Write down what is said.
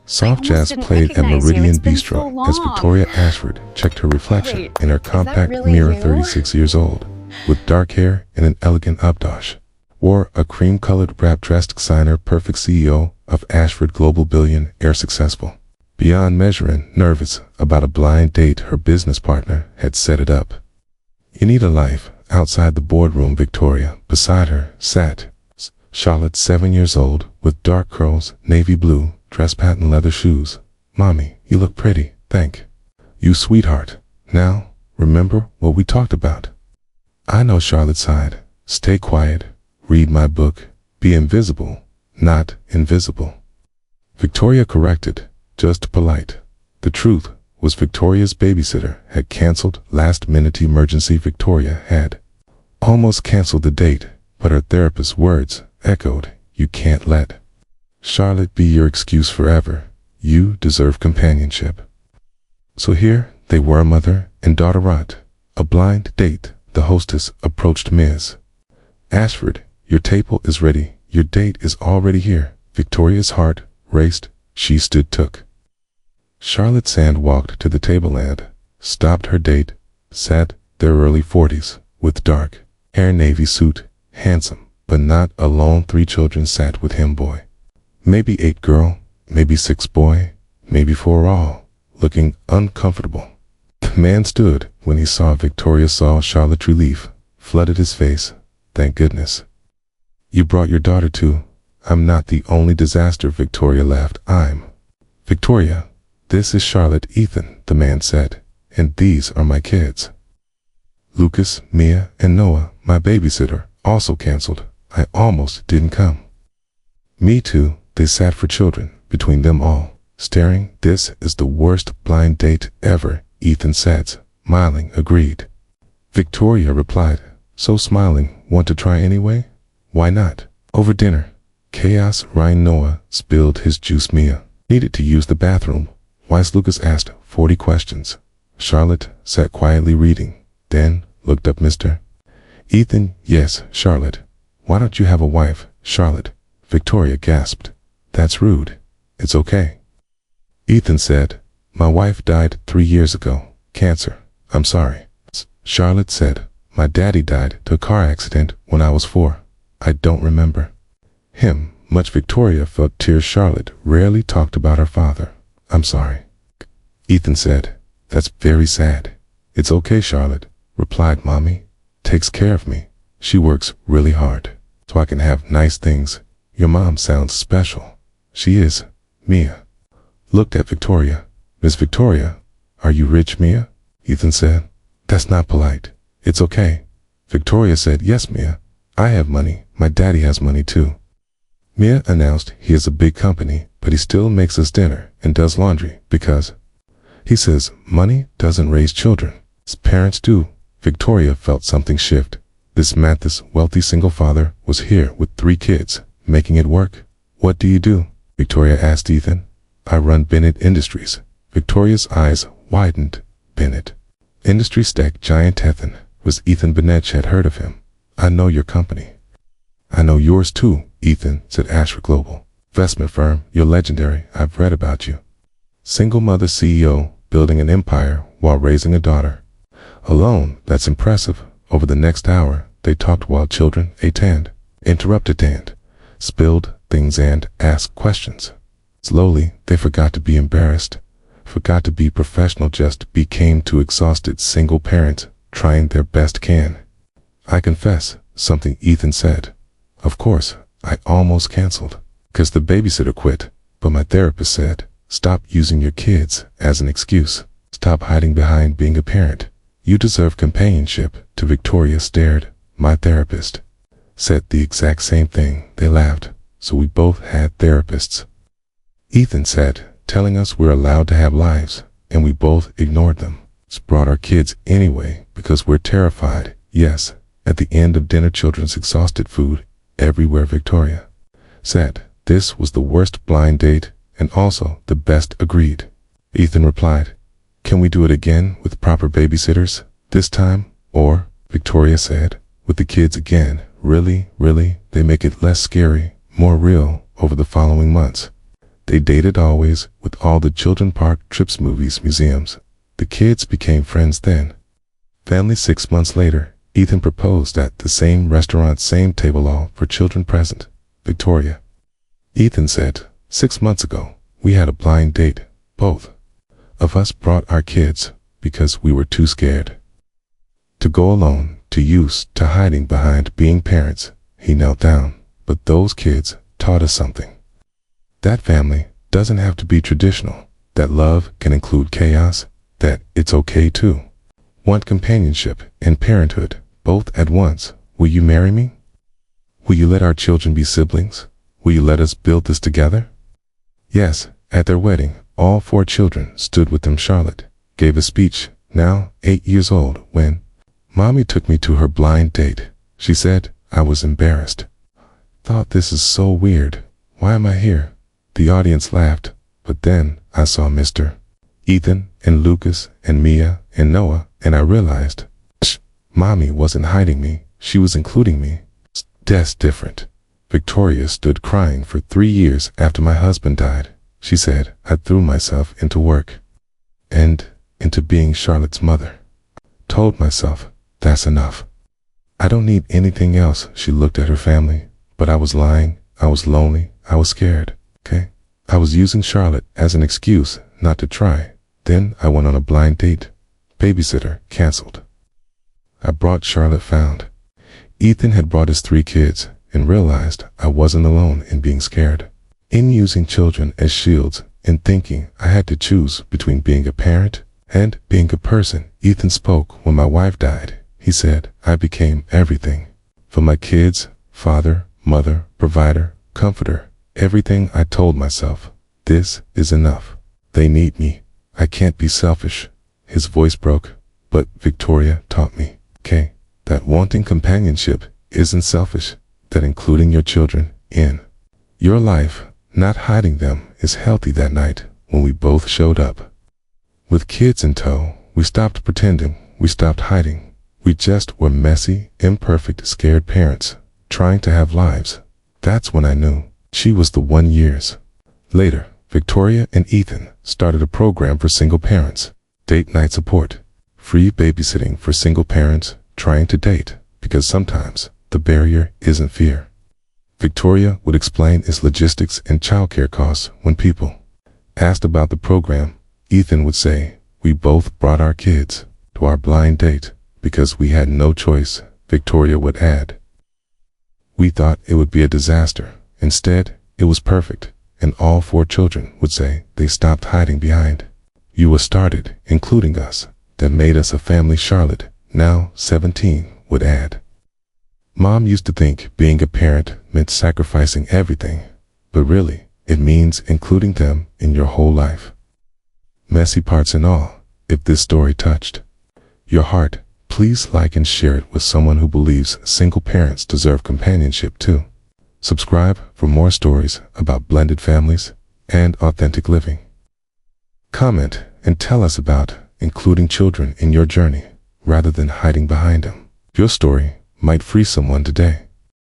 Soft jazz played at Meridian Bistro as Victoria Ashford checked her reflection in her compact mirror. 36 years old, with dark hair and an elegant updosh, wore a cream-colored wrap-dressed designer. Perfect CEO of Ashford Global, Billionaire successful. Beyond measuring, nervous about a blind date her business partner had set it up. You need a life outside the boardroom. Victoria, beside her, sat Charlotte, 7 years old, with dark curls, navy blue dress, patent leather shoes. Mommy, you look pretty, thank you, sweetheart. Now, remember what we talked about? I know, Charlotte sighed. Stay quiet, read my book, be invisible, not invisible. Victoria corrected, just polite. The truth was Victoria's babysitter had canceled last-minute emergency. Victoria had almost canceled the date, but her therapist's words echoed, you can't let Charlotte be your excuse forever. You deserve companionship. So here they were, mother and daughter at a blind date. The hostess approached Ms. Ashford. Your table is ready. Your date is already here. Victoria's heart raced. She took Charlotte's hand, walked to the table and stopped. Her date sat there, early 40s, with dark hair, navy suit, handsome, but not alone. 3 children sat with him, boy. Maybe 8 girl, maybe 6 boy, maybe 4 all, looking uncomfortable. The man stood when he saw Victoria. Saw Charlotte. Relief flooded his face. Thank goodness. You brought your daughter too. I'm not the only disaster. Victoria laughed. I'm Victoria. This is Charlotte. Ethan, the man said. And these are my kids. Lucas, Mia, and Noah. My babysitter also canceled. I almost didn't come. Me too. They sat for children, between them all, staring. This is the worst blind date ever, Ethan said, smiling. Agreed, Victoria replied. So smiling, want to try anyway? Why not? Over dinner. Chaos. Ryan. Noah spilled his juice. Mia needed to use the bathroom. Wise. Lucas asked 40 questions. Charlotte sat quietly reading, then looked up. Mr. Ethan. Yes, Charlotte. Why don't you have a wife, Charlotte? Victoria gasped. That's rude. It's okay. Ethan said, my wife died 3 years ago. Cancer. I'm sorry. Charlotte said, my daddy died to a car accident when I was 4. I don't remember him much. Victoria felt tears. Charlotte rarely talked about her father. I'm sorry. Ethan said, that's very sad. It's okay, Charlotte replied. Mommy takes care of me. She works really hard so I can have nice things. Your mom sounds special. She is. Mia looked at Victoria. Miss Victoria, are you rich, Mia? Ethan said. That's not polite. It's okay. Victoria said, yes, Mia. I have money. My daddy has money too. Mia announced he has a big company, but he still makes us dinner and does laundry because he says money doesn't raise children. His parents do. Victoria felt something shift. This Mathis, wealthy single father, was here with 3 kids, making it work. What do you do? Victoria asked Ethan. I run Bennett Industries. Victoria's eyes widened. Bennett Industries, tech giant. Ethan was Ethan. Bennett had heard of him. I know your company. I know yours too, Ethan said. Ashford Global investment firm. You're legendary. I've read about you. Single mother CEO, building an empire while raising a daughter alone. That's impressive. Over the next hour, they talked while children ate and interrupted and spilled things and asked questions. Slowly, they forgot to be embarrassed, forgot to be professional, just became 2 exhausted single parents trying their best. Can I confess something? Ethan said. Of course, I almost canceled because the babysitter quit, but my therapist said, stop using your kids as an excuse. Stop hiding behind being a parent. You deserve companionship. To Victoria stared. My therapist said the exact same thing. They laughed. So we both had therapists. Ethan said, telling us we're allowed to have lives, and we both ignored them. Brought our kids anyway because we're terrified. Yes. At the end of dinner, children's exhausted, food everywhere. Victoria said, this was the worst blind date and also the best. Agreed. Ethan replied, can we do it again with proper babysitters this time? Or, Victoria said, with the kids again. Really, they make it less scary, more real over the following months. They dated always, with all the children park trips, movies, museums. The kids became friends then. Family 6 months later, Ethan proposed at the same restaurant, same table, all for children present. Victoria. Ethan said, 6 months ago, we had a blind date. Both of us brought our kids because we were too scared to go alone, too used to hiding behind being parents. He knelt down. But those kids taught us something. That family doesn't have to be traditional, that love can include chaos, that it's okay to want companionship and parenthood, both at once. Will you marry me? Will you let our children be siblings? Will you let us build this together? Yes, at their wedding, all 4 children stood with them. Charlotte gave a speech, now 8 years old, when Mommy took me to her blind date. She said, I was embarrassed. Thought, this is so weird. Why am I here? The audience laughed, but then I saw Mr. Ethan and Lucas and Mia and Noah, and I realized, Mommy wasn't hiding me, she was including me. That's different. Victoria stood crying for 3 years after my husband died. She said, I threw myself into work and into being Charlotte's mother. Told myself, that's enough. I don't need anything else. She looked at her family. But I was lying, I was lonely, I was scared, okay? I was using Charlotte as an excuse not to try. Then I went on a blind date. Babysitter canceled. I brought Charlotte. Found Ethan had brought his 3 kids and realized I wasn't alone in being scared. In using children as shields and thinking I had to choose between being a parent and being a person. Ethan spoke when my wife died. He said, I became everything for my kids, father, mother, provider, comforter, everything. I told myself, this is enough. They need me. I can't be selfish. His voice broke, but Victoria taught me, okay, that wanting companionship isn't selfish, that including your children in your life, not hiding them, is healthy. That night, when we both showed up with kids in tow, we stopped pretending, we stopped hiding. We just were messy, imperfect, scared parents, trying to have lives. That's when I knew she was the one. Years later, Victoria and Ethan started a program for single parents, date night support, free babysitting for single parents trying to date, because sometimes the barrier isn't fear. Victoria would explain its logistics and childcare costs. When people asked about the program, Ethan would say, we both brought our kids to our blind date because we had no choice. Victoria would add, we thought it would be a disaster. Instead, it was perfect. And all 4 children would say they stopped hiding behind. You were started, including us. That made us a family. Charlotte, now 17, would add, Mom used to think being a parent meant sacrificing everything, but really, it means including them in your whole life. Messy parts and all. If this story touched your heart, please like and share it with someone who believes single parents deserve companionship too. Subscribe for more stories about blended families and authentic living. Comment and tell us about including children in your journey rather than hiding behind them. Your story might free someone today.